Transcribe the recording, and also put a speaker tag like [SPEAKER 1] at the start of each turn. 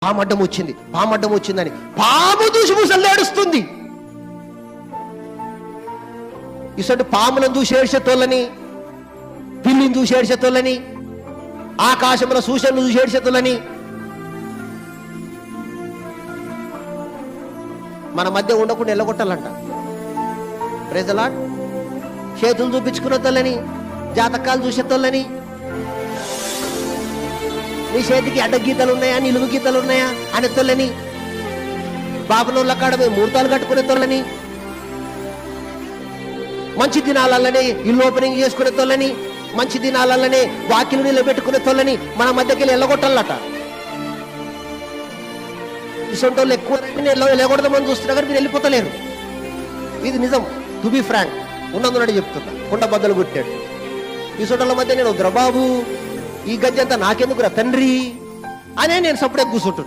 [SPEAKER 1] పాము అడ్డం వచ్చిందని పాము చూసి ముసలి ఏడుస్తుంది. ఇసంటి పాములను చూసి ఏడ్చేతోళ్ళని, పిల్లిని చూసి ఏడ్చేతోళ్ళని, ఆకాశంలో సూచనలు చూసి ఏడ్చేతోళ్ళని మన మధ్య ఉండకుండా ఎల్లగొట్టాలంట. Praise the lord. చేతులు చూపించుకునే తోళ్ళని, జాతకాలు చూసేతోళ్ళని, నీ చేతికి అడ్డ గీతలు ఉన్నాయా, నిలువు గీతలు ఉన్నాయా అనే తోళ్ళని, బాబులోళ్ళ కాడ ముహూర్తాలు కట్టుకునే తోళ్ళని, మంచి దినాలనే ఇల్లు ఓపెనింగ్ చేసుకునే తోళ్ళని, మంచి దినాలనే వాకిలు నిలబెట్టుకునే తోళ్ళని మన మధ్యకి వెళ్ళి ఎల్లగొట్టాలట. ఇసొంటోళ్ళు ఎక్కువ వెళ్ళకూడదామని చూస్తున్నా కానీ మీరు వెళ్ళిపోతలేరు. ఇది నిజం. టు బి ఫ్రాంక్, ఉన్నందునని చెప్తున్నా. కుండ బద్దలు కొట్టాడు. ఇసొంటోళ్ళ మధ్య నేను వద్దురా బాబు, ఈ గజ్జంతా నాకెందుకురా తండ్రి అనే నేను సపరేట్ కూర్చుంటున్నా.